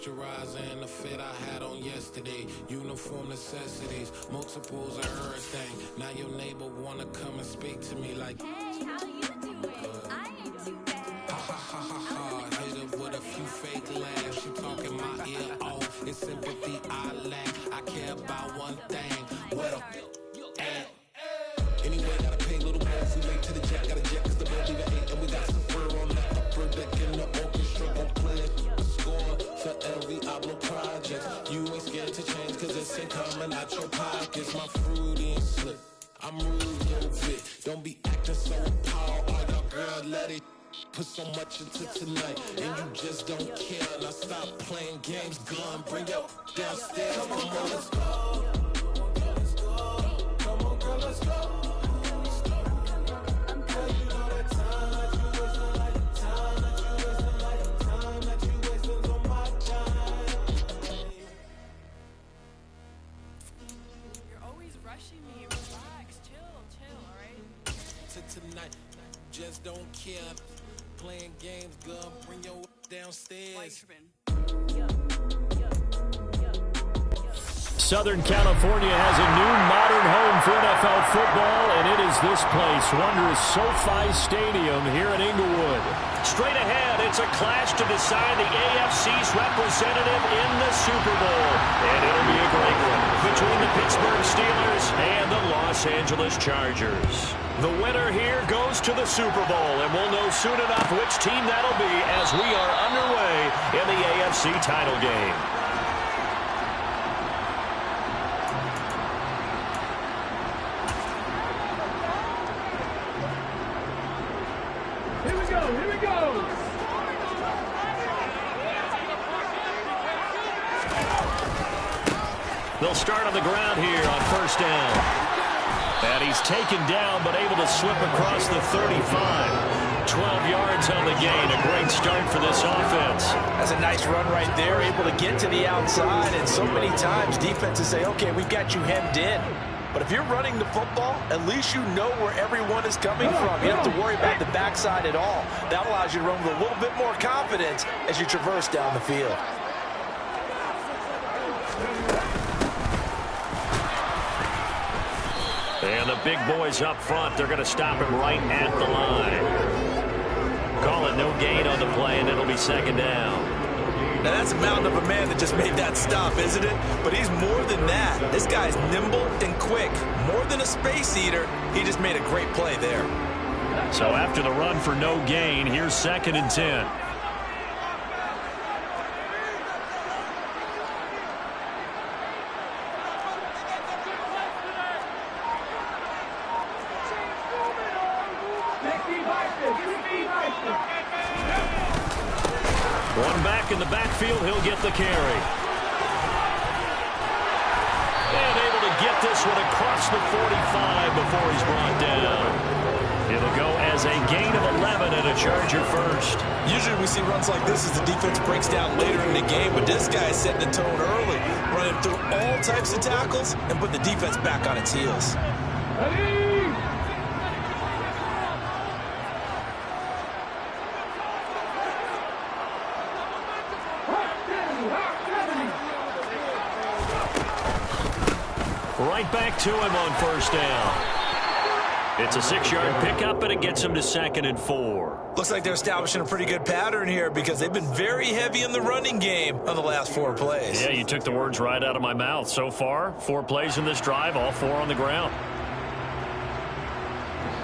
moisturizer and the fit I had on yesterday. Uniform necessities, multiples of everything. Now your neighbor wanna come and speak to me like, hey, how you doing? I ain't too bad. Ha ha ha ha ha. Hit her with a few fake laughs. She talking my ear off. It's sympathy I lack. I care about one thing. What a at. Anyway, gotta pay a little more if we late to the jet. Got a jet cause the boat leave at 8. And we got some fur on the upper deck in the orchestra. Gon' play a score for every Ablo project. You ain't scared to change cause it's ain't coming out your pockets. My fruity and slip. I'm rude, little bit. Don't be acting so appalled. Oh, your girl, let it put so much into tonight. And you just don't care. Now stop playing games, gun. Bring your downstairs. Come on, let's go. Come on, girl, let's go. Tonight, just don't care. Playing games, girl. Bring your downstairs. Southern California has a new modern home for NFL football, and it is this place, wondrous SoFi Stadium here in Inglewood. Straight ahead, it's a clash to decide the AFC's representative in the Super Bowl. And it'll be a great one between the Pittsburgh Steelers and the Los Angeles Chargers. The winner here goes to the Super Bowl, and we'll know soon enough which team that'll be as we are underway in the AFC title game. Here we go! They'll start on the ground here on first down. And he's taken down but able to slip across the 35. 12 yards on the gain. A great start for this offense. That's a nice run right there. Able to get to the outside. And so many times defenses say, okay, we've got you hemmed in. But if you're running the football, at least you know where everyone is coming from. You don't have to worry about the backside at all. That allows you to run with a little bit more confidence as you traverse down the field. And the big boys up front, they're going to stop him right at the line. Call it no gain on the play, and it'll be second down. Now, that's a mountain of a man that just made that stop, isn't it? But he's more than that. This guy's nimble and quick. More than a space eater, he just made a great play there. So after the run for no gain, here's 2nd and 10. One back in the backfield, he'll get the carry. And able to get this one across the 45 before he's brought down. It'll go as a gain of 11 and a Charger first. Usually we see runs like this as the defense breaks down later in the game, but this guy is setting the tone early, running through all types of tackles and put the defense back on its heels. Right back to him on first down. It's a 6-yard pickup, and it gets him to 2nd and 4. Looks like they're establishing a pretty good pattern here because they've been very heavy in the running game on the last 4 plays. Yeah, you took the words right out of my mouth. So far, 4 plays in this drive, all 4 on the ground.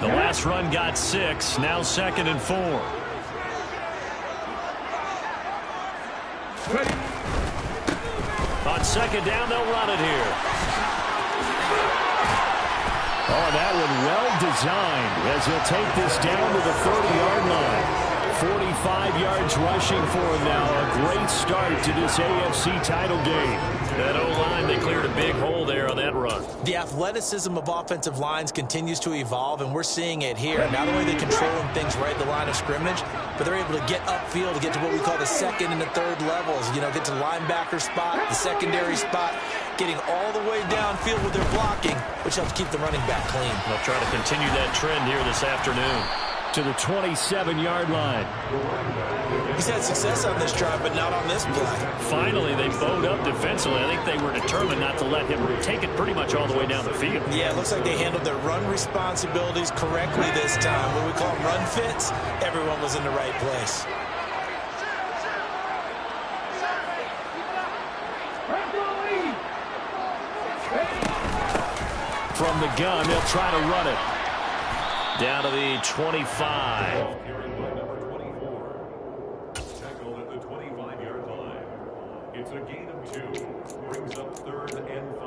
The last run got 6, now 2nd and 4. On 2nd down, they'll run it here. Oh, that one well designed as he'll take this down to the 30-yard line. 45 yards rushing for him now. A great start to this AFC title game. That O-line, they cleared a big hole there on that run. The athleticism of offensive lines continues to evolve, and we're seeing it here. Not only are they controlling things right at the line of scrimmage, but they're able to get upfield to get to what we call the 2nd and the 3rd levels. You know, get to the linebacker spot, the secondary spot, getting all the way downfield with their blocking, which helps keep the running back clean. They'll try to continue that trend here this afternoon. to the 27-yard line. He's had success on this drive, but not on this play. Finally, they bowed up defensively. I think they were determined not to let him take it pretty much all the way down the field. Yeah, it looks like they handled their run responsibilities correctly this time. What we call them run fits, everyone was in the right place. From the gun, they'll try to run it. Down to the 25. Tackled at the 25-yard line. It's a gain of 2. Brings up 3rd and 5.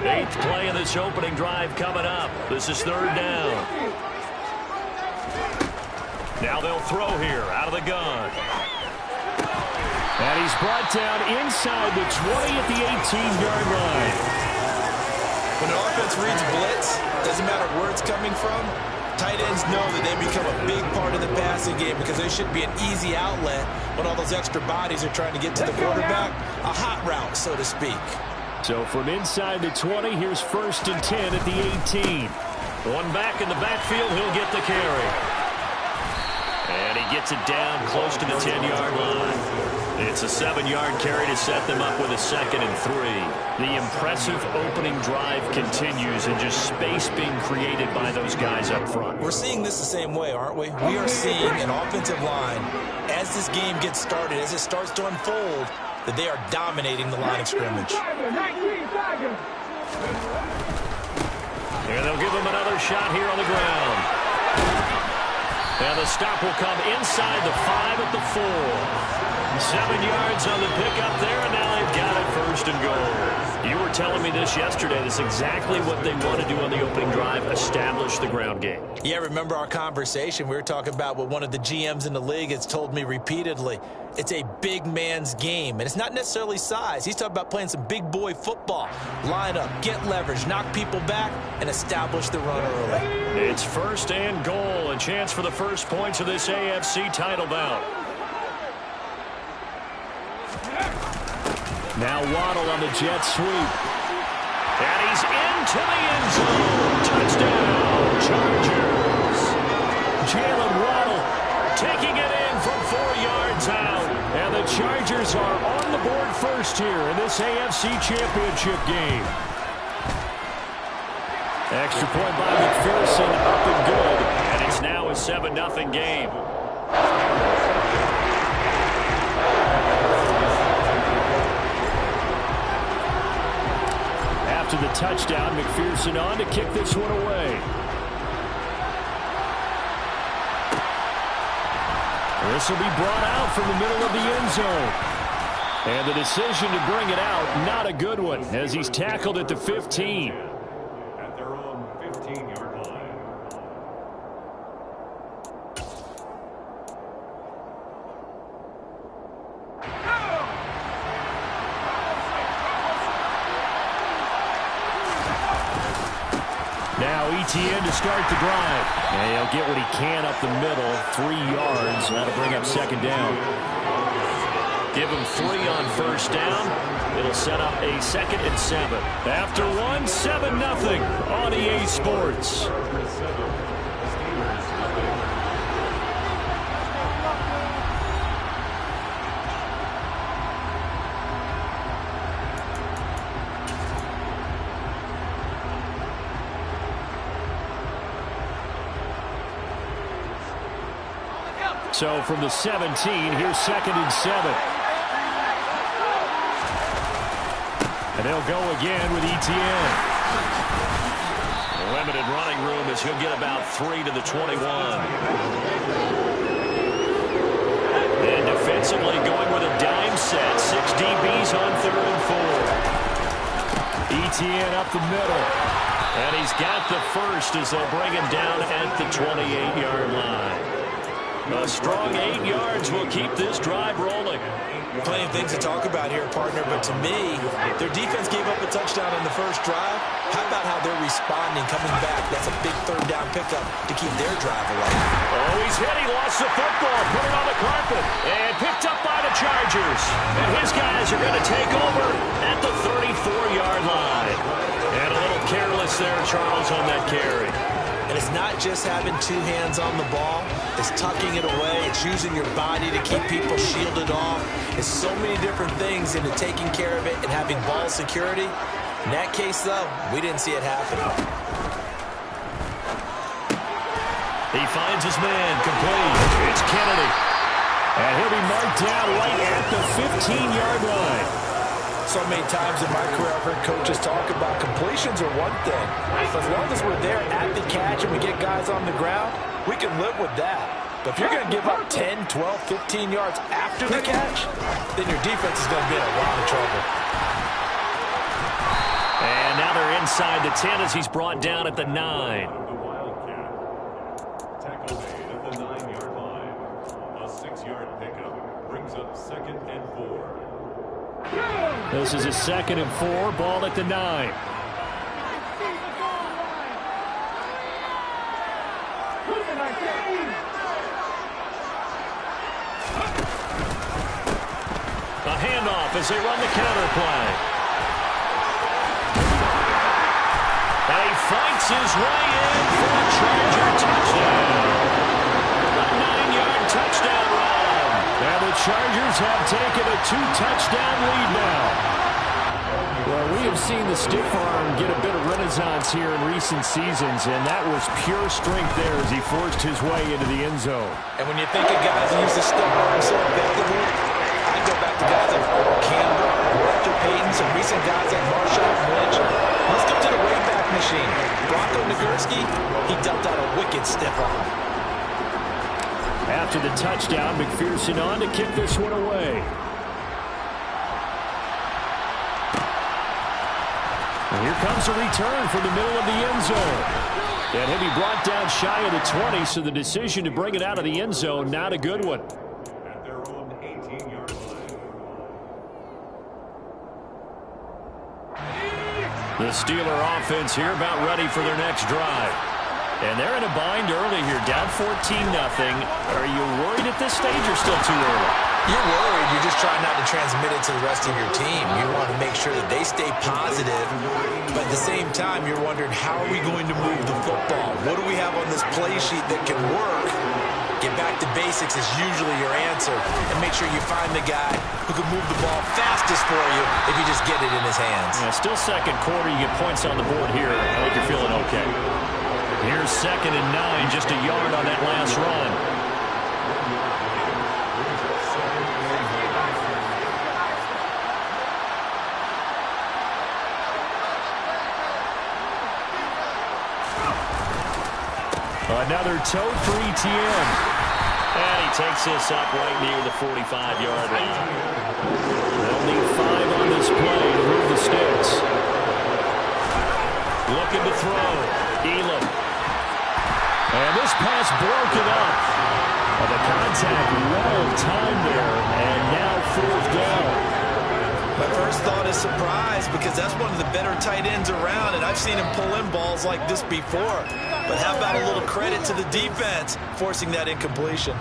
Eighth play of this opening drive coming up. This is 3rd down. Now they'll throw here out of the gun. And he's brought down inside the 20 at the 18-yard line. When the offense reads blitz, doesn't matter where it's coming from, tight ends know that they become a big part of the passing game because they should be an easy outlet when all those extra bodies are trying to get to the quarterback. A hot route, so to speak. So from inside the 20, here's 1st and 10 at the 18. One back in the backfield, he'll get the carry. And he gets it down close to the 10-yard line. It's a 7-yard carry to set them up with a 2nd and 3. The impressive opening drive continues and just space being created by those guys up front. We're seeing this the same way, aren't we? We are seeing an offensive line, as this game gets started, as it starts to unfold, that they are dominating the line of scrimmage. And they'll give him another shot here on the ground. And the stop will come inside the 5 at the 4. 7 yards on the pickup there, and now they've got it 1st and goal. You were telling me this yesterday. That's exactly what they want to do on the opening drive, establish the ground game. Yeah, remember our conversation? We were talking about what one of the GMs in the league has told me repeatedly. It's a big man's game, and it's not necessarily size. He's talking about playing some big boy football. Line up, get leverage, knock people back, and establish the run early. It's 1st and goal, a chance for the first points of this AFC title bout. Now Waddle on the jet sweep. And he's into the end zone. Touchdown, Chargers. Jalen Waddle taking it in from 4 yards out. And the Chargers are on the board first here in this AFC Championship game. Extra point by McPherson, up and good. And it's now a 7-0 game. After the touchdown, McPherson on to kick this one away. This will be brought out from the middle of the end zone. And the decision to bring it out, not a good one, as he's tackled at the 15. At their own 15-yard line. Now ETN to start the drive. And he'll get what he can up the middle, 3 yards. That'll bring up 2nd down. Give him 3 on 1st down. It'll set up a 2nd and 7. After 1, 7-0 on EA Sports. So from the 17, here's 2nd and 7. And they'll go again with ETN. Limited running room as he'll get about 3 to the 21. And defensively going with a dime set. 6 DBs on 3rd and 4. ETN up the middle. And he's got the first as they'll bring him down at the 28-yard line. A strong 8 yards will keep this drive rolling. Plenty of things to talk about here, partner, but to me, their defense gave up a touchdown on the first drive. How about how they're responding, coming back? That's a big 3rd down pickup to keep their drive alive. Oh, he's hit. He lost the football. Put it on the carpet. And picked up by the Chargers. And his guys are going to take over at the 34-yard line. And a little careless there, Charles, on that carry. And it's not just having two hands on the ball. It's tucking it away. It's using your body to keep people shielded off. It's so many different things into taking care of it and having ball security. In that case, though, we didn't see it happen. He finds his man, complete. It's Kennedy. And he'll be marked down right at the 15-yard line. So many times in my career, I've heard coaches talk about completions are one thing. But as long as we're there at the catch and we get guys on the ground, we can live with that. But if you're going to give up 10, 12, 15 yards after the catch, then your defense is going to be in a lot of trouble. And now they're inside the 10 as he's brought down at the 9. The Wildcat. Tackle made at the 9-yard line. A 6-yard pickup brings up 2nd and 4. This is a 2nd and 4, ball at the 9. A handoff as they run the counter play. And he fights his way in for a Charger touchdown. A 9-yard touchdown run. And the Chargers have taken a 2-touchdown lead now. Well, we have seen the stiff arm get a bit of renaissance here in recent seasons, and that was pure strength there as he forced his way into the end zone. And when you think of guys who use the stiff arm so effectively, I go back to guys like Earl Campbell, Walter Payton, some recent guys like Marshawn Lynch. Let's go to the Wayback Machine. Bronco Nagurski, he dumped out a wicked stiff arm. After the touchdown, McPherson on to kick this one away. And here comes a return from the middle of the end zone. And he'll be brought down shy of the 20, so the decision to bring it out of the end zone, not a good one. At their own 18-yard line. The Steeler offense here about ready for their next drive. And they're in a bind early here, down 14-0. Are you worried at this stage or still too early? You're worried. You're just trying not to transmit it to the rest of your team. You want to make sure that they stay positive. But at the same time, you're wondering, how are we going to move the football? What do we have on this play sheet that can work? Get back to basics is usually your answer. And make sure you find the guy who can move the ball fastest for you if you just get it in his hands. Yeah, still second quarter. You get points on the board here. I think you're feeling okay. Here's 2nd and 9, just a yard on that last run. Another tote for ETN. And he takes this up right near the 45-yard line. They'll need 5 on this play to move the sticks. Looking to throw. Elam. And this pass broken up. And the contact well timed there. And now 4th down. My first thought is surprise, because that's one of the better tight ends around, and I've seen him pull in balls like this before. But how about a little credit to the defense forcing that incompletion?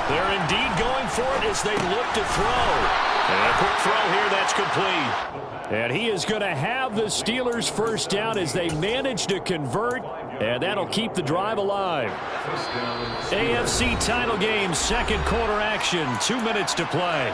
They're indeed going for it as they look to throw. And a quick throw here, that's complete. And he is going to have the Steelers first down as they manage to convert, and that'll keep the drive alive. AFC title game, 2nd quarter action, 2 minutes to play.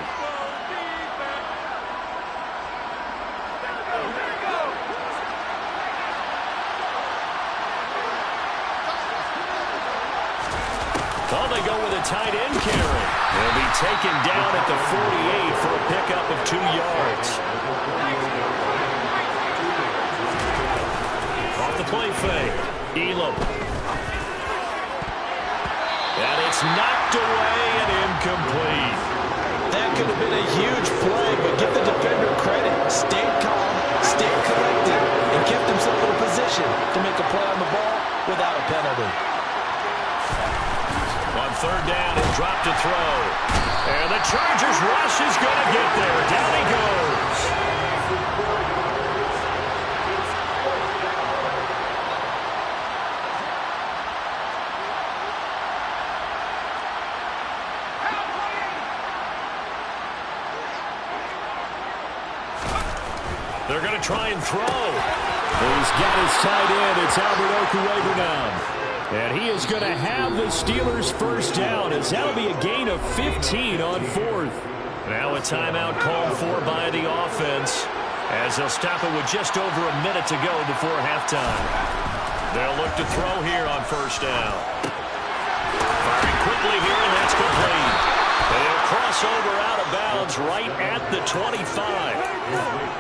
Oh, they go with a tight end carry. He'll be taken down at the 48 for a pickup of 2 yards. Off the play fake. Elam. And it's knocked away and incomplete. That could have been a huge play, but give the defender credit. Stayed calm, stayed collected, and kept himself in a position to make a play on the ball without a penalty. On third down and drop to throw. And the Chargers rush is going to get there. Down he goes. They're going to try and throw. He's got his tight end. It's Albert Okwuegbunam now. And he is going to have the Steelers first down, as that'll be a gain of 15 on fourth. Now a timeout called for by the offense, as they'll stop it with just over a minute to go before halftime. They'll look to throw here on first down. Firing quickly here, and that's complete. They'll cross over out of bounds right at the 25.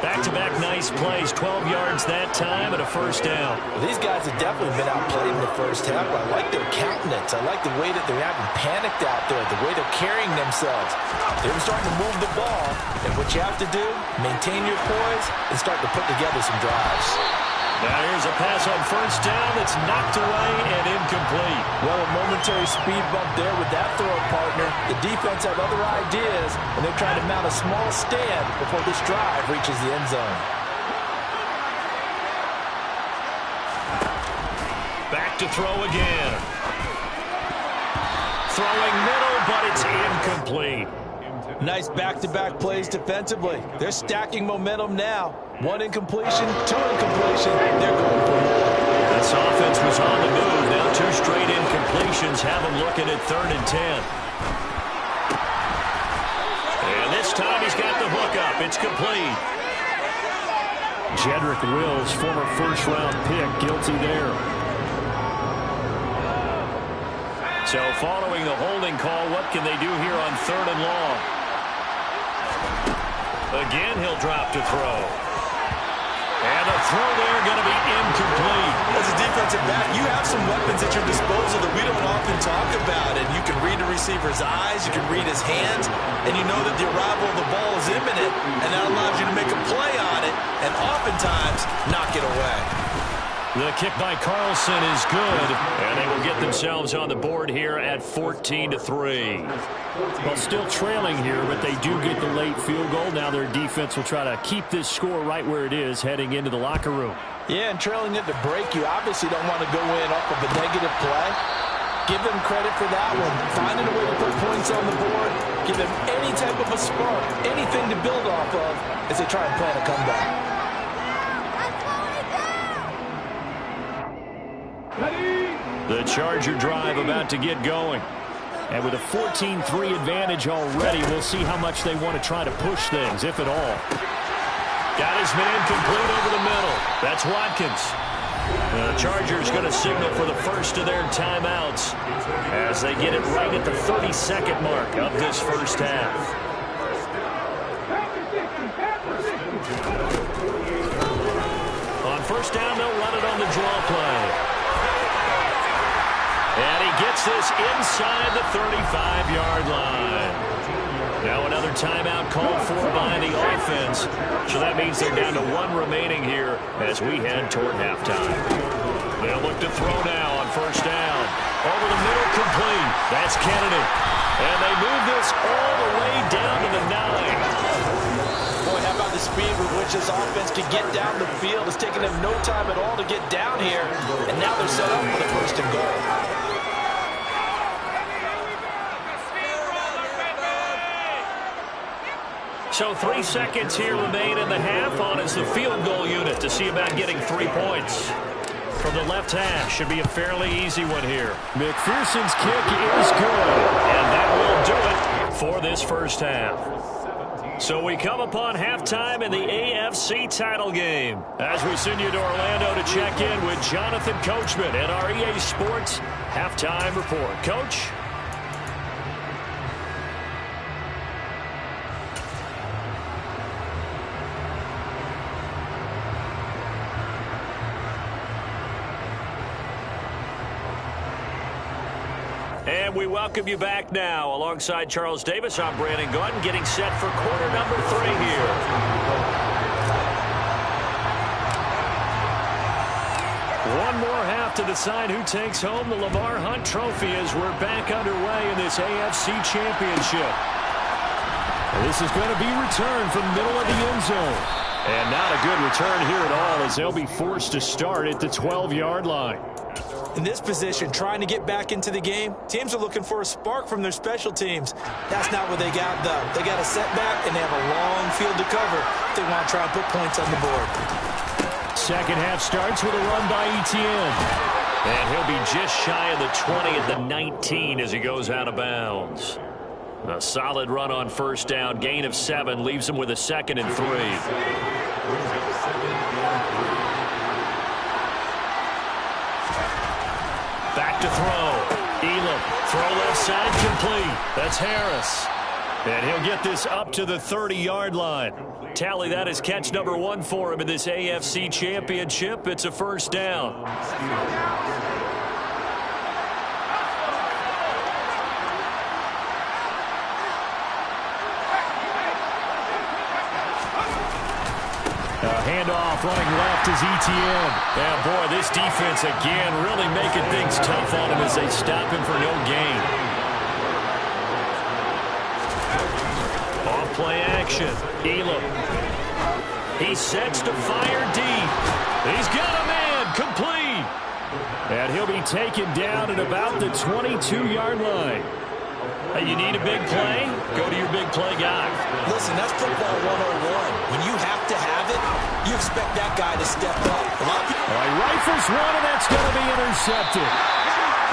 Back-to-back nice plays, 12 yards that time and a first down. Well, these guys have definitely been outplayed in the first half. I like their countenance. I like the way that they're having panicked out there, the way they're carrying themselves. They're starting to move the ball, and what you have to do, maintain your poise and start to put together some drives. Now here's a pass on first down that's knocked away and incomplete. Well, a momentary speed bump there with that throw partner. The defense have other ideas, and they're trying to mount a small stand before this drive reaches the end zone. Back to throw again. Throwing middle, but it's incomplete. Nice back-to-back plays defensively. They're stacking momentum now. One incompletion, two incompletion. They're going for it. This offense was on the move. Now two straight incompletions have them looking at 3rd and 10. And this time he's got the hook up. It's complete. Jedrick Wills, former first-round pick, guilty there. So following the holding call, what can they do here on 3rd and long? Again, he'll drop to throw. And the throw there going to be incomplete. As a defensive back, you have some weapons at your disposal that we don't often talk about. And you can read the receiver's eyes, you can read his hands, and you know that the arrival of the ball is imminent, and that allows you to make a play on it and oftentimes knock it away. The kick by Carlson is good, and they will get themselves on the board here at 14-3. Well, still trailing here, but they do get the late field goal. Now their defense will try to keep this score right where it is heading into the locker room. Yeah, and trailing it to break, you obviously don't want to go in off of a negative play. Give them credit for that one. Finding a way to put points on the board. Give them any type of a spark, anything to build off of as they try and plan a comeback. The Charger drive about to get going. And with a 14-3 advantage already, we'll see how much they want to try to push things, if at all. Got his man complete over the middle. That's Watkins. The Chargers going to signal for the first of their timeouts as they get it right at the 32nd mark of this first half. On first down, they'll run it on the draw play. And he gets this inside the 35-yard line. Now another timeout called for by the offense. So that means they're down to one remaining here as we head toward halftime. They'll look to throw now on first down. Over the middle, complete. That's Kennedy. And they move this all the way down to the 9. Boy, how about the speed with which this offense can get down the field? It's taken them no time at all to get down here. And now they're set up for the first and goal. So 3 seconds here remain in the half on as the field goal unit to see about getting 3 points. From the left hash, should be a fairly easy one here. McPherson's kick is good, and that will do it for this first half. So we come upon halftime in the AFC title game as we send you to Orlando to check in with Jonathan Coachman at our EA Sports Halftime Report. Coach? And we welcome you back now. Alongside Charles Davis, I'm Brandon Gaudin, getting set for quarter number 3 here. One more half to decide who takes home the Lamar Hunt Trophy as we're back underway in this AFC Championship. This is going to be returned from the middle of the end zone. And not a good return here at all as they'll be forced to start at the 12-yard line. In this position, trying to get back into the game, teams are looking for a spark from their special teams. That's not what they got, though. They got a setback, and they have a long field to cover if they want to try and put points on the board. Second half starts with a run by Etienne. And he'll be just shy of the 20 at the 19 as he goes out of bounds. A solid run on first down. Gain of 7 leaves him with a 2nd and 3. Back to throw. Elam. Throw left side complete. That's Harris. And he'll get this up to the 30-yard line. Tally, that is catch number 1 for him in this AFC Championship. It's a first down. Handoff running left is Etienne. And boy, this defense again really making things tough on him as they stop him for no gain. Off play action. Elam. He sets to fire deep. He's got a man complete. And he'll be taken down at about the 22-yard line. Hey, you need a big play? Go to your big play guy. Listen, that's football 101. When you have to have it, you expect that guy to step up. He rifles one, and that's going to be intercepted.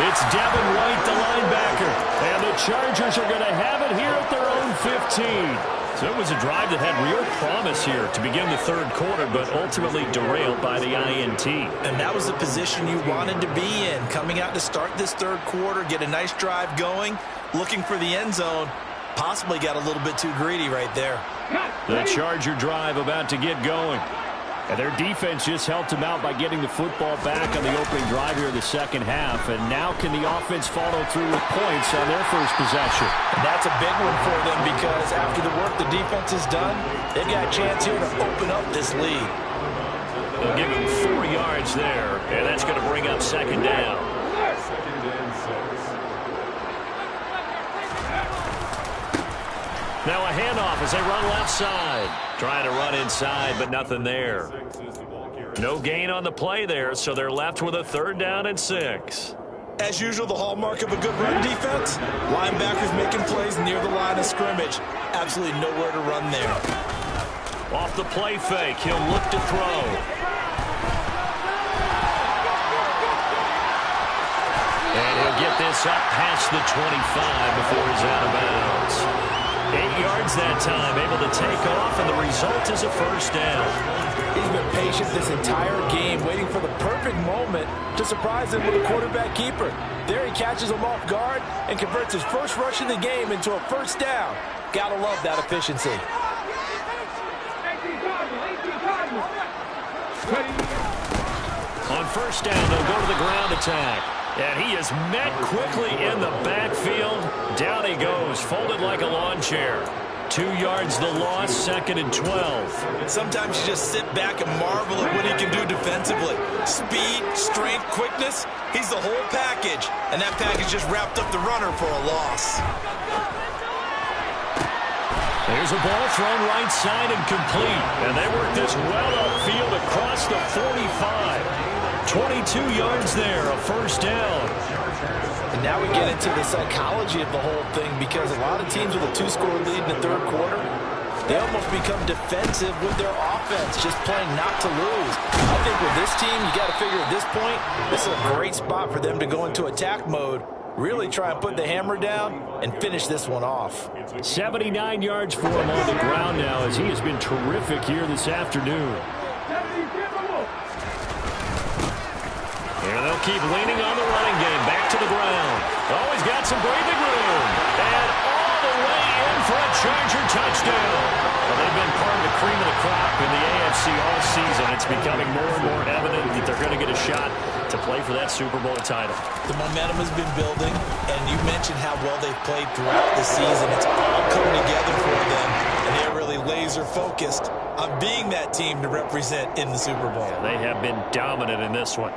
It's Devin White, the linebacker. And the Chargers are going to have it here at their own 15. So it was a drive that had real promise here to begin the third quarter, but ultimately derailed by the INT. And that was the position you wanted to be in. Coming out to start this third quarter, get a nice drive going, looking for the end zone. Possibly got a little bit too greedy right there. The Charger drive about to get going. And their defense just helped them out by getting the football back on the opening drive here in the second half. And now can the offense follow through with points on their first possession? And that's a big one for them because after the work the defense has done, they've got a chance here to open up this lead. They'll give him 4 yards there, and that's going to bring up second down. Second and 6. Now a handoff as they run left side. Trying to run inside, but nothing there. No gain on the play there, so they're left with a 3rd down and 6. As usual, the hallmark of a good run defense, linebackers making plays near the line of scrimmage. Absolutely nowhere to run there. Off the play fake, he'll look to throw. And he'll get this up past the 25 before he's out of bounds. 8 yards that time, able to take off, and the result is a first down. He's been patient this entire game, waiting for the perfect moment to surprise him with a quarterback keeper. There he catches him off guard and converts his first rush of the game into a first down. Gotta love that efficiency. On first down, they'll go to the ground attack. And he is met quickly in the backfield. Down he goes, folded like a lawn chair. 2 yards the loss, 2nd and 12. Sometimes you just sit back and marvel at what he can do defensively. Speed, strength, quickness, he's the whole package. And that package just wrapped up the runner for a loss. There's a ball thrown right side and complete. And they work this well upfield across the 45. 22 yards there, a first down. And now we get into the psychology of the whole thing because a lot of teams with a 2-score lead in the third quarter, they almost become defensive with their offense, just playing not to lose. I think with this team, you got to figure at this point, this is a great spot for them to go into attack mode, really try and put the hammer down and finish this one off. 79 yards for him on the ground now as he has been terrific here this afternoon. And they'll keep leaning on the running game. Back to the ground. Oh, he's got some breathing room. And all the way in for a Charger touchdown. Well, they've been part of the cream of the crop in the AFC all season. It's becoming more and more evident that they're going to get a shot to play for that Super Bowl title. The momentum has been building, and you mentioned how well they've played throughout the season. It's all coming together for them, and they're really laser-focused on being that team to represent in the Super Bowl. They have been dominant in this one.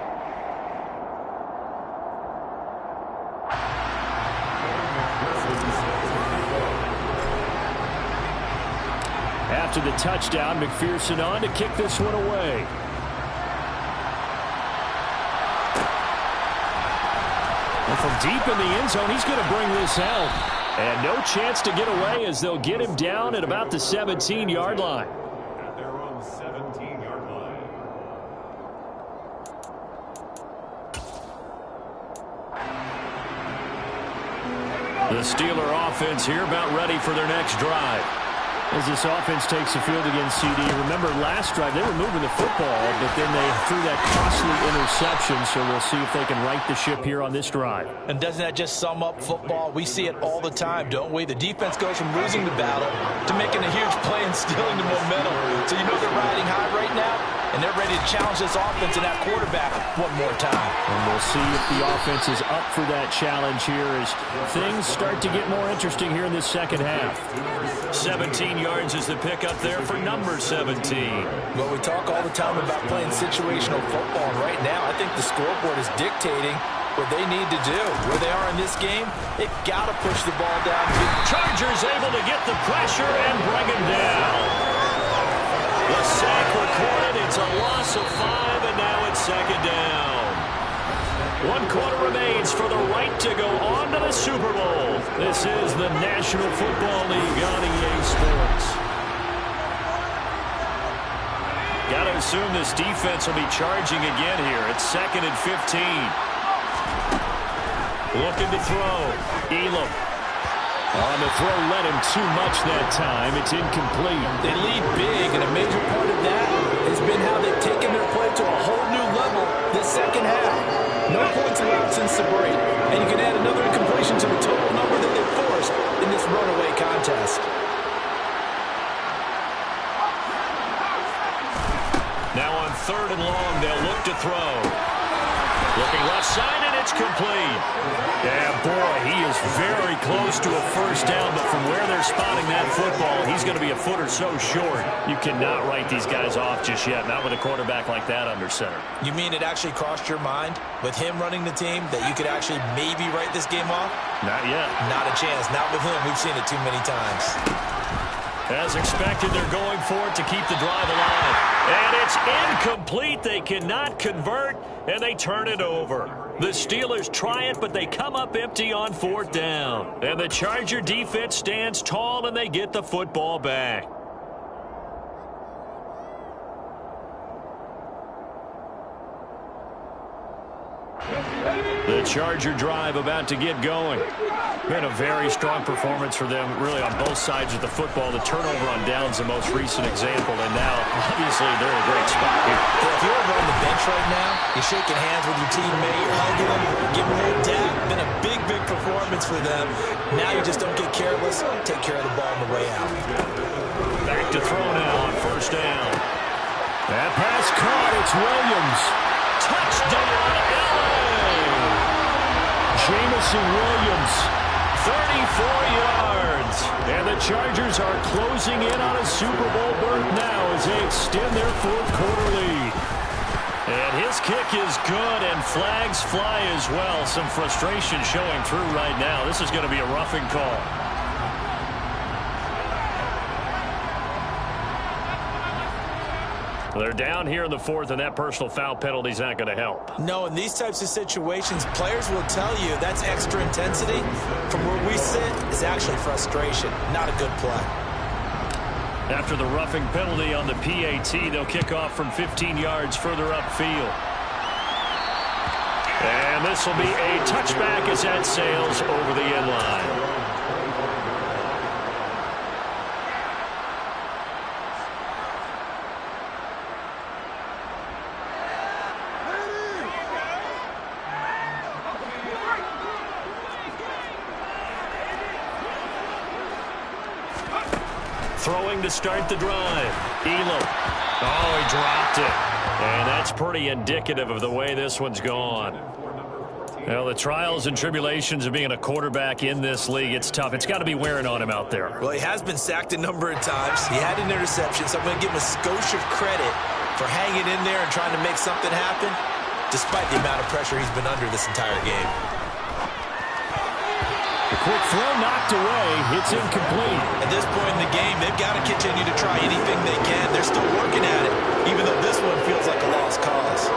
after the touchdown. McPherson on to kick this one away. And from deep in the end zone, he's going to bring this out. And no chance to get away as they'll get him down at about the 17-yard line. At their own 17-yard line. The Steeler offense here about ready for their next drive. As this offense takes the field against CD, remember last drive they were moving the football, but then they threw that costly interception, so we'll see if they can right the ship here on this drive. And doesn't that just sum up football? We see it all the time, don't we? The defense goes from losing the battle to making a huge play and stealing the momentum. So you know they're riding high right now, and they're ready to challenge this offense and that quarterback one more time. And we'll see if the offense is up for that challenge here as things start to get more interesting here in this second half. 17 yards is the pickup there for number 17. Well, we talk all the time about playing situational football. Right now, I think the scoreboard is dictating what they need to do. Where they are in this game, they've got to push the ball down. Chargers able to get the pressure and bring him down. The sack recorded. It's a loss of 5, and now it's second down. 1 quarter remains for the right to go on to the Super Bowl. This is the National Football League on EA Sports. Got to assume this defense will be charging again here. It's 2nd and 15. Looking to throw. Elam. On the throw, led him too much that time. It's incomplete. They lead big, and a major part of that has been how they've taken their play to a whole new level this second half. No points allowed since the break, and you can add another incompletion to the total number that they forced in this runaway contest. Now on 3rd and long, they'll look to throw. Looking left side, and it's complete. Yeah, boy, he is very close to a first down, but from where they're spotting that football, he's going to be a foot or so short. You cannot write these guys off just yet, not with a quarterback like that under center. You mean it actually crossed your mind with him running the team that you could actually maybe write this game off? Not yet. Not a chance. Not with him. We've seen it too many times. As expected, they're going for it to keep the drive alive. And it's incomplete. They cannot convert, and they turn it over. The Steelers try it, but they come up empty on 4th down. And the Charger defense stands tall, and they get the football back. The Charger drive about to get going. Been a very strong performance for them, really, on both sides of the football. The turnover on downs, the most recent example, and now, obviously, they're in a great spot here. Well, if you're over on the bench right now, you're shaking hands with your teammate, you're hugging them, giving them a dap. Been a big, big performance for them. Now you just don't get careless. Take care of the ball on the way out. Back to throw now on 1st down. That pass caught. It's Williams. Touchdown, LA! Jameson Williams, 34 yards. And the Chargers are closing in on a Super Bowl berth now as they extend their 4th quarter lead. And his kick is good, and flags fly as well. Some frustration showing through right now. This is going to be a roughing call. They're down here in the 4th, and that personal foul penalty is not going to help. No, in these types of situations, players will tell you that's extra intensity. From where we sit, it's actually frustration, not a good play. After the roughing penalty on the PAT, they'll kick off from 15 yards further upfield. And this will be a touchback as that sails over the end line. Throwing to start the drive. Elam. Oh, he dropped it. And that's pretty indicative of the way this one's gone. Well, the trials and tribulations of being a quarterback in this league, it's tough. It's got to be wearing on him out there. Well, he has been sacked a number of times. He had an interception, so I'm going to give him a skosh of credit for hanging in there and trying to make something happen, despite the amount of pressure he's been under this entire game. The quick throw knocked away. It's incomplete. At this point in the game, they've got to continue to try anything they can. They're still working at it, even though this one feels like a lost cause.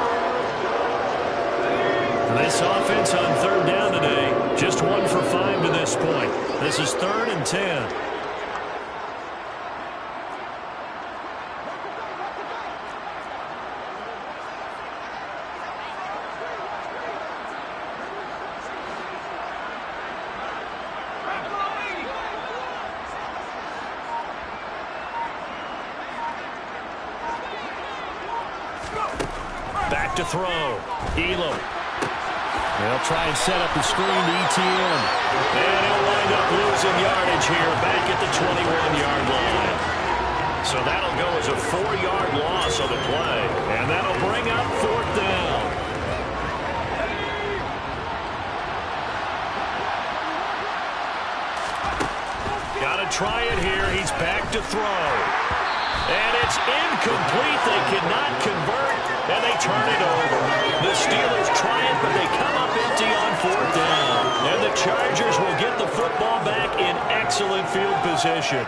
This offense on third down today, just 1 for 5 to this point. This is 3rd and 10. Back to throw. Elam. They'll try and set up the screen to ETN. And he'll wind up losing yardage here back at the 21-yard line. So that'll go as a 4-yard loss on the play. And that'll bring up 4th down. Got to try it here. He's back to throw. And it's incomplete. They cannot convert, and they turn it over. The Steelers try it, but they come up empty on 4th down. And the Chargers will get the football back in excellent field position.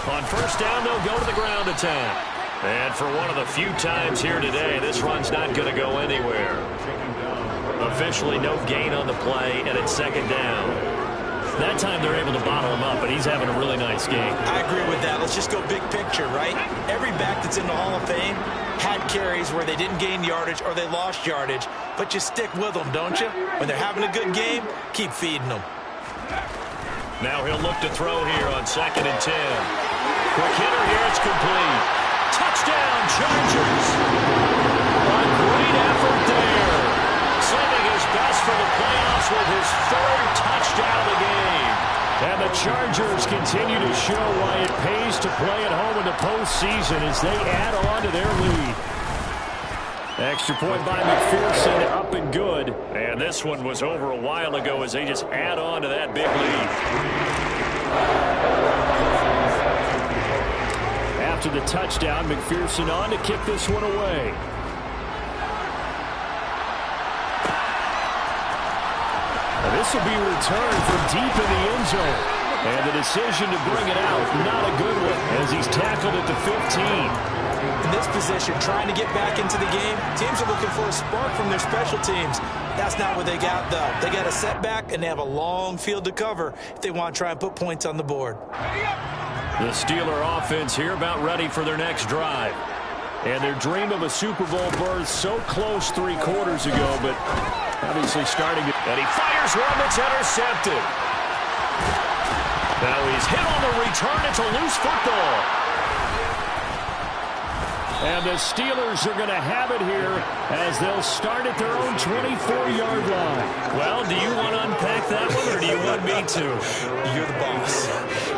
On 1st down, they'll go to the ground attack. And for one of the few times here today, this run's not going to go anywhere. Officially no gain on the play, and it's 2nd down. That time they're able to bottle him up, but he's having a really nice game. I agree with that. Let's just go big picture, right? Every back that's in the Hall of Fame had carries where they didn't gain yardage or they lost yardage, but you stick with them, don't you? When they're having a good game, keep feeding them. Now he'll look to throw here on 2nd and 10. Quick hitter here, it's complete. Touchdown, Chargers. A great effort there. Sending his best for the playoffs with his 3rd touchdown of the game. And the Chargers continue to show why it pays to play at home in the postseason as they add on to their lead. Extra point by McPherson, up and good. And this one was over a while ago as they just add on to that big lead. After the touchdown, McPherson on to kick this one away. And this will be returned from deep in the end zone. And the decision to bring it out, not a good one, as he's tackled at the 15. In this position, trying to get back into the game, teams are looking for a spark from their special teams. That's not what they got, though. They got a setback, and they have a long field to cover if they want to try and put points on the board. The Steeler offense here about ready for their next drive. And their dream of a Super Bowl berth so close 3 quarters ago, but obviously starting to... And he fires one that's intercepted. Now he's hit on the return. It's a loose football. And the Steelers are going to have it here as they'll start at their own 24-yard line. Well, do you want to unpack that one, or do you want me to? You're the boss.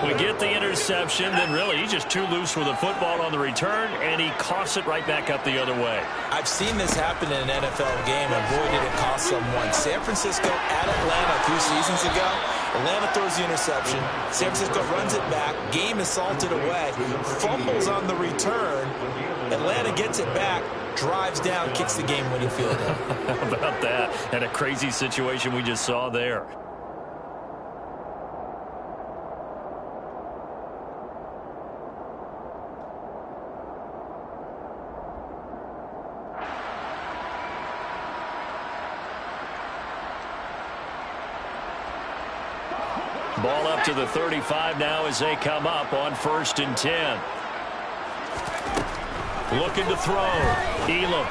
We get the interception, then really he's just too loose with the football on the return, and he coughs it right back up the other way. I've seen this happen in an NFL game, and boy, did it cost someone. San Francisco at Atlanta a few seasons ago. Atlanta throws the interception. San Francisco runs it back. Game is salted away. Fumbles on the return. Atlanta gets it back, drives down, kicks the game-winning field goal. How about that? And a crazy situation we just saw there. Ball up to the 35 now as they come up on 1st and 10. Looking to throw. Elam.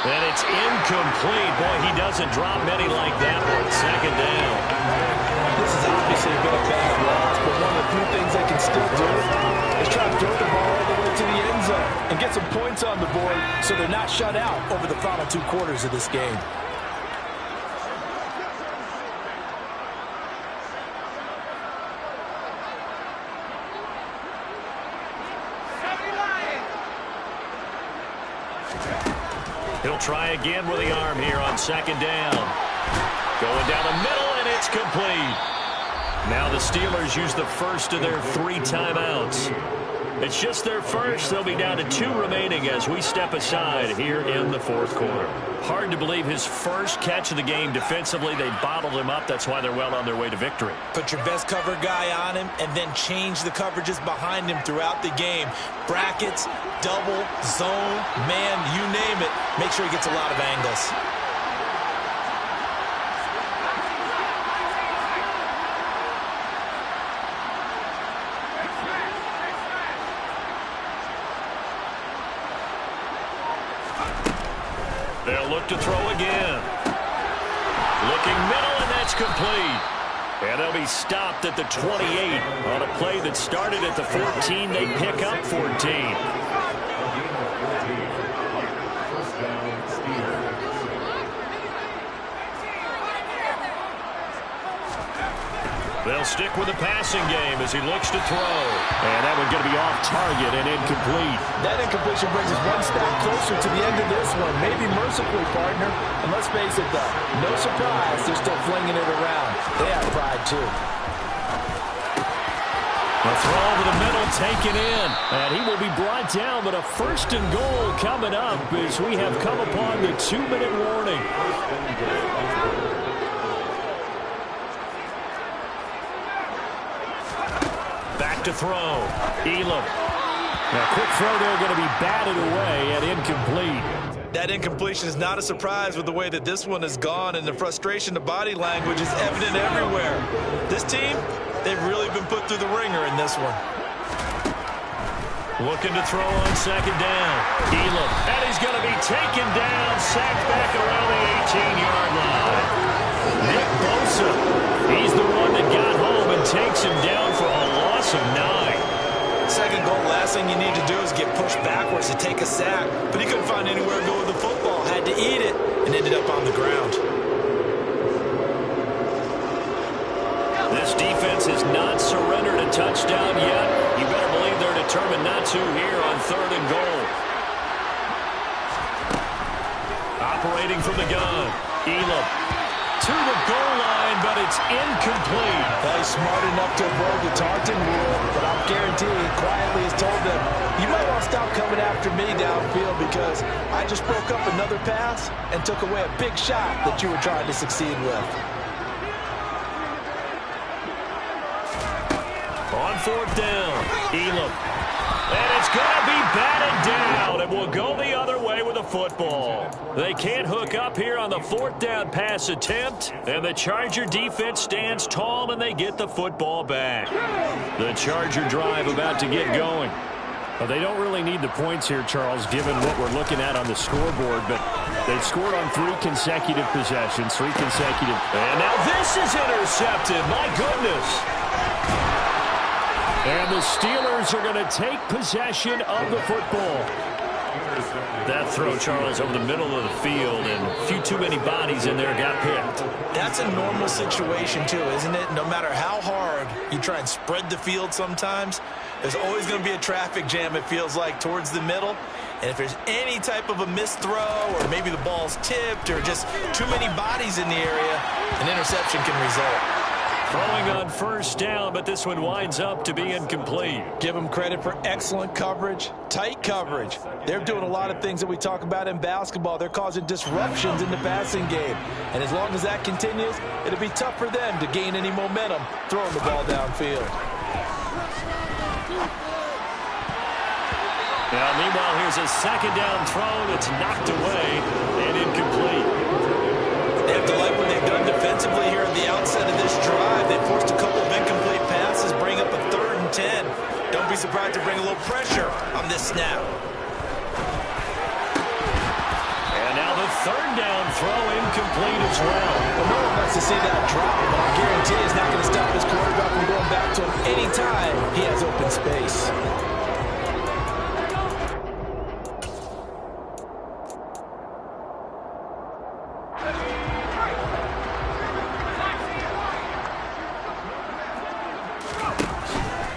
And it's incomplete. Boy, he doesn't drop many like that one. 2nd down. This has obviously been a bad loss, but one of the few things they can still do is try to throw the ball all the way to the end zone and get some points on the board so they're not shut out over the final 2 quarters of this game. He'll try again with the arm here on 2nd down. Going down the middle, and it's complete. Now the Steelers use the first of their 3 timeouts. It's just their first. They'll be down to 2 remaining as we step aside here in the 4th quarter. Hard to believe his first catch of the game defensively. They bottled him up. That's why they're well on their way to victory. Put your best cover guy on him and then change the coverages behind him throughout the game. Brackets, double, zone, man, you name it. Make sure he gets a lot of angles. They'll look to throw again. Looking middle, and that's complete. And they'll be stopped at the 28 on a play that started at the 14. They pick up 14. They'll stick with the passing game as he looks to throw. And that one's going to be off target and incomplete. That incompletion brings us one step closer to the end of this one. Maybe mercifully, partner. And let's face it, though, no surprise, they're still flinging it around. They have pride, too. A throw over the middle taken in. And he will be brought down, but a 1st and goal coming up as we have come upon the 2-minute warning. To throw. Elam. Now, quick throw there, going to be batted away and incomplete. That incompletion is not a surprise with the way that this one has gone, and the frustration, the body language is evident everywhere. This team, they've really been put through the ringer in this one. Looking to throw on 2nd down. Elam. And he's going to be taken down, sacked back around the 18-yard line. Nick Bosa. He's the one that got home and takes him down for a loss of 9. 2nd goal, last thing you need to do is get pushed backwards to take a sack. But he couldn't find anywhere to go with the football. Had to eat it and ended up on the ground. This defense has not surrendered a touchdown yet. You better believe they're determined not to here on 3rd and goal. Operating from the gun. Elam. To the goal line, but it's incomplete. Well, he's smart enough to avoid the taunting rule, but I'll guarantee he quietly has told them, you might want to stop coming after me downfield because I just broke up another pass and took away a big shot that you were trying to succeed with. On 4th down, Elam. And it's going to be batted down, and we'll go the other way with the football. They can't hook up here on the 4th down pass attempt, and the Charger defense stands tall, and they get the football back. The Charger drive about to get going. Well, they don't really need the points here, Charles, given what we're looking at on the scoreboard, but they've scored on 3 consecutive possessions, 3 consecutive. And now this is intercepted. My goodness. And the Steelers are going to take possession of the football. That throw, Charles, over the middle of the field, and a few too many bodies in there got picked. That's a normal situation, too, isn't it? No matter how hard you try and spread the field sometimes, there's always going to be a traffic jam, it feels like, towards the middle. And if there's any type of a missed throw, or maybe the ball's tipped, or just too many bodies in the area, an interception can result. Throwing on 1st down, but this one winds up to be incomplete. Give them credit for excellent coverage, tight coverage. They're doing a lot of things that we talk about in basketball. They're causing disruptions in the passing game. And as long as that continues, it'll be tough for them to gain any momentum throwing the ball downfield. Now, meanwhile, here's a 2nd down throw that's knocked away and incomplete. They have to like what they've done defensively here at the outset of this drive. They forced a couple of incomplete passes, bring up a 3rd and 10. Don't be surprised to bring a little pressure on this snap. And now the 3rd down throw incomplete as well. Well, no one wants to see that drop, but I guarantee it's not going to stop his quarterback from going back to him anytime he has open space.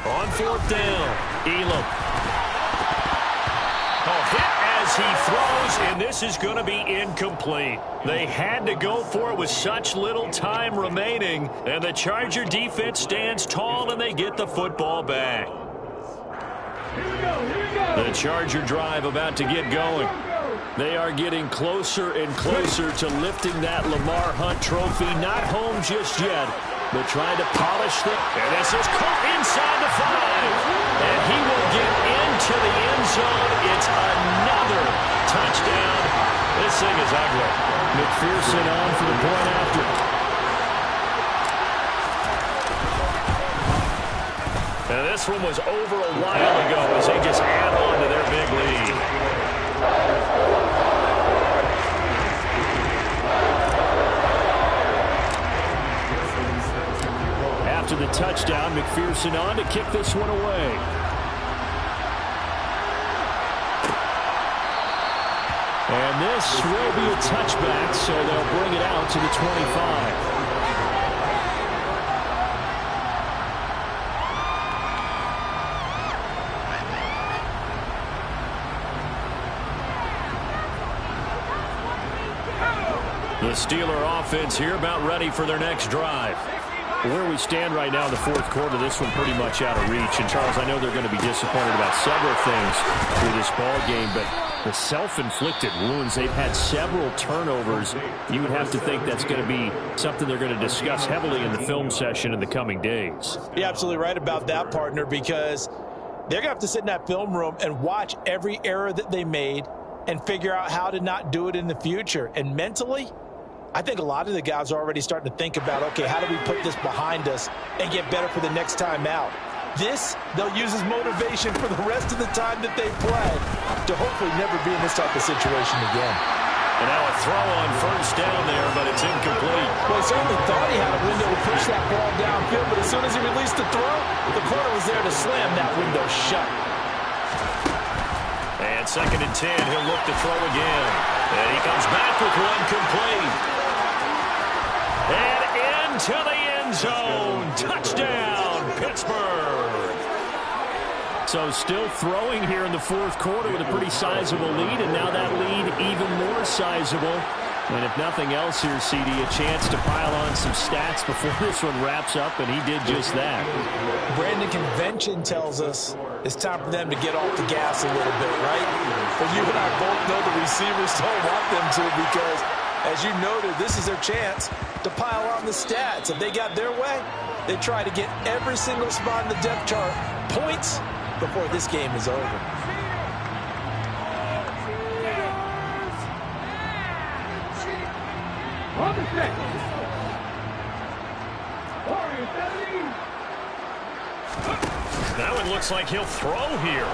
On 4th down, Elam. Oh, hit as he throws, and this is going to be incomplete. They had to go for it with such little time remaining, and the Charger defense stands tall, and they get the football back. The Charger drive about to get going. They are getting closer and closer to lifting that Lamar Hunt trophy. Not home just yet, but trying to polish it. And this is caught inside the 5. And he will get into the end zone. It's another touchdown. This thing is ugly. McPherson on for the point after. Now this one was over a while ago as they just add on to their big lead. After the touchdown, McPherson on to kick this one away. And this will be a touchback, so they'll bring it out to the 25. The Steeler offense here about ready for their next drive. Where we stand right now in the fourth quarter, this one pretty much out of reach. And, Charles, I know they're going to be disappointed about several things through this ball game, but the self-inflicted wounds, they've had several turnovers. You would have to think that's going to be something they're going to discuss heavily in the film session in the coming days. You're absolutely right about that, partner, because they're going to have to sit in that film room and watch every error that they made and figure out how to not do it in the future. And mentally, I think a lot of the guys are already starting to think about, okay, how do we put this behind us and get better for the next time out? This, they'll use as motivation for the rest of the time that they play to hopefully never be in this type of situation again. And now a throw on first down there, but it's incomplete. Well, he certainly thought he had a window to push that ball downfield, but as soon as he released the throw, the corner was there to slam that window shut. And 2nd and 10, he'll look to throw again. And he comes back with one complete. And into the end zone. Touchdown, Pittsburgh. So still throwing here in the fourth quarter with a pretty sizable lead, and now that lead even more sizable. And if nothing else here, CD, a chance to pile on some stats before this one wraps up, and he did just that. Brandon, convention tells us it's time for them to get off the gas a little bit, right? But you and I both know the receivers don't want them to, because, as you noted, this is their chance to pile on the stats. If they got their way, they try to get every single spot in the depth chart points before this game is over. Now it looks like he'll throw here.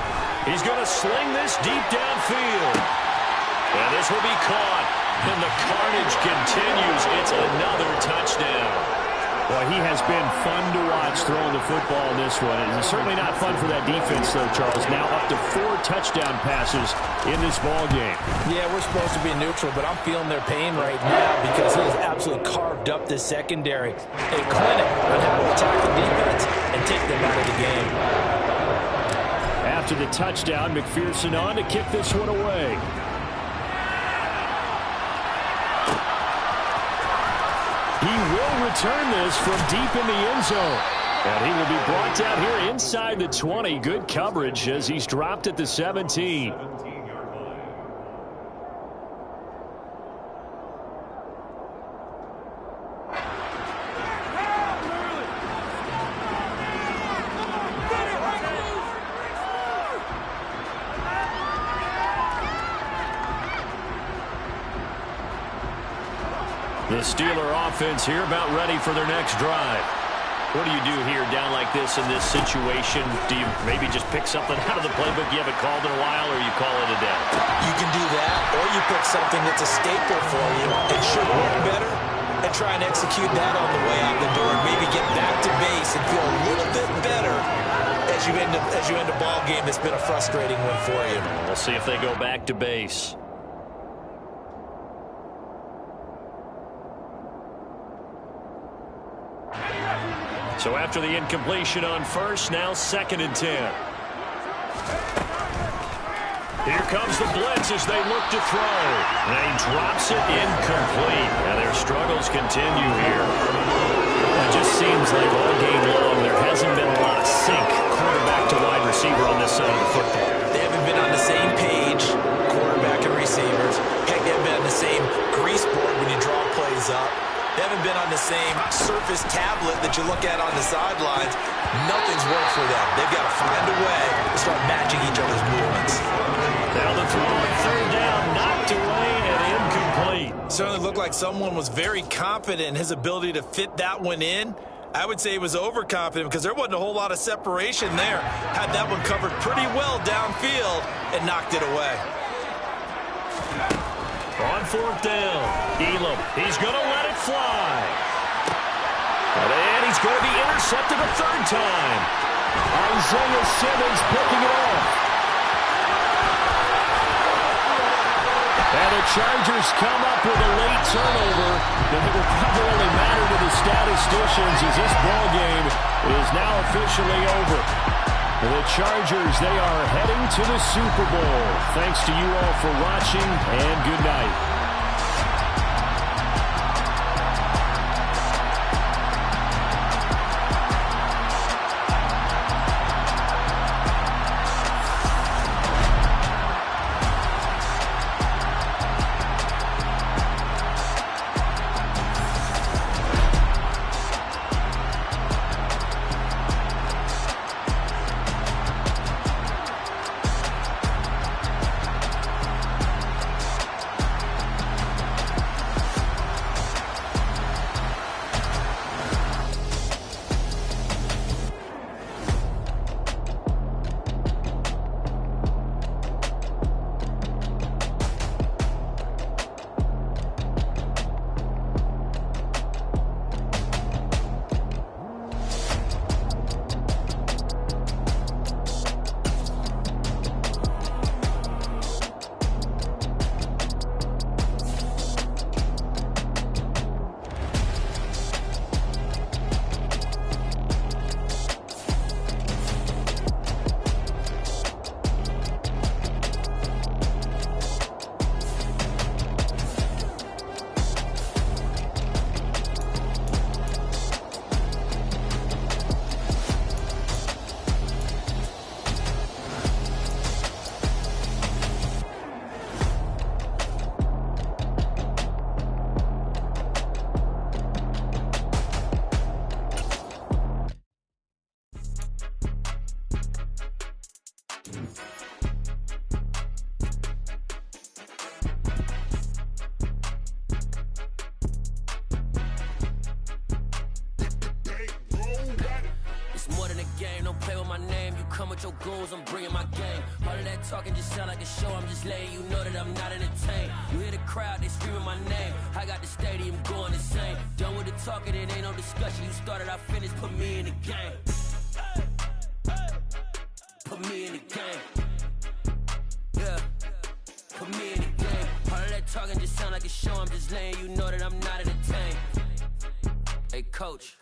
He's going to sling this deep downfield. And this will be caught. And the carnage continues. It's another touchdown. Well, he has been fun to watch throwing the football in this one. It's certainly not fun for that defense, though, Charles. Now up to 4 touchdown passes in this ball game. Yeah, we're supposed to be neutral, but I'm feeling their pain right now because he has absolutely carved up the secondary. A clinic on how to attack the defense and take them out of the game. After the touchdown, McPherson on to kick this one away. He will return this from deep in the end zone. And he will be brought down here inside the 20. Good coverage as he's dropped at the 17. The Steeler offense here about ready for their next drive. What do you do here down like this in this situation? Do you maybe just pick something out of the playbook you haven't called in a while, or you call it a day? You can do that, or you pick something that's a staple for you and should work better and try and execute that on the way out the door and maybe get back to base and feel a little bit better as you end a ball game that's been a frustrating one for you. We'll see if they go back to base. So after the incompletion on first, now 2nd and 10. Here comes the blitz as they look to throw. And he drops it incomplete. And their struggles continue here. It just seems like all game long there hasn't been a lot of sync quarterback to wide receiver on this side of the football. They haven't been on the same page, quarterback and receivers. Heck, they haven't been on the same grease board when you draw plays up. They haven't been on the same surface tablet that you look at on the sidelines. Nothing's worked for them. They've got to find a way to start matching each other's movements. Now the throw on third down, knocked away and incomplete. Certainly looked like someone was very confident in his ability to fit that one in. I would say he was overconfident because there wasn't a whole lot of separation there. Had that one covered pretty well downfield and knocked it away. On fourth down, Elam, he's going to let it fly. And he's going to be intercepted a third time. Isaiah Simmons picking it off. And the Chargers come up with a late turnover that will probably only matter to the statisticians as this ball game is now officially over. The Chargers, they are heading to the Super Bowl. Thanks to you all for watching, and good night. Your goals, I'm bringing my game. All of that talking just sound like a show. I'm just letting you know that I'm not entertained. You hear the crowd, they screaming my name. I got the stadium going insane. Done with the talking, it ain't no discussion. You started, I finished, put me in the game. Put me in the game. Yeah, put me in the game. All of that talking just sound like a show. I'm just letting you know that I'm not entertained. Hey, coach.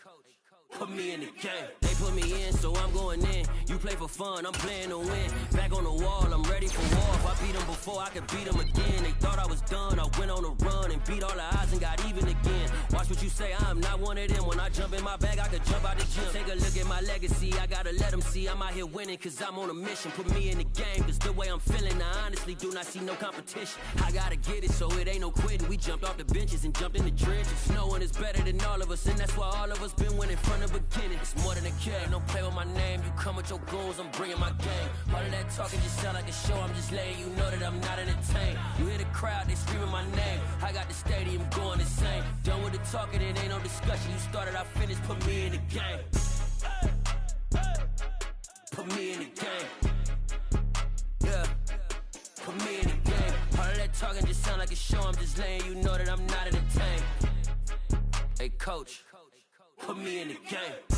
Put me in the game. They put me in, so I'm going in. You play for fun, I'm playing to win. Back on the wall, I'm ready for war. If I beat them before, I could beat them again. They thought I was done, I went on a run and beat all the odds and got even again. Watch what you say, I'm not one of them. When I jump in my bag, I could jump out the gym. Take a look at my legacy, I gotta let them see I'm out here winning, cause I'm on a mission. Put me in the game, cause the way I'm feeling, I honestly do not see no competition. I gotta get it, so it ain't no quitting. We jumped off the benches and jumped in the trenches. No one is better than all of us, and that's why all of us been winning from the beginning. It's more than a game, don't play with my name. You come with your goons, I'm bringing my game. All of that talking just sound like a show. I'm just letting you know that I'm not entertained. You hear the crowd, they screaming my name. I got the stadium going insane. Done with the talking, it ain't no discussion. You started, I finished, put me in the game. Put me in the game. Yeah, put me in the game. All of that talking just sound like a show. I'm just letting you know that I'm not entertained. Hey, coach, put me in the game.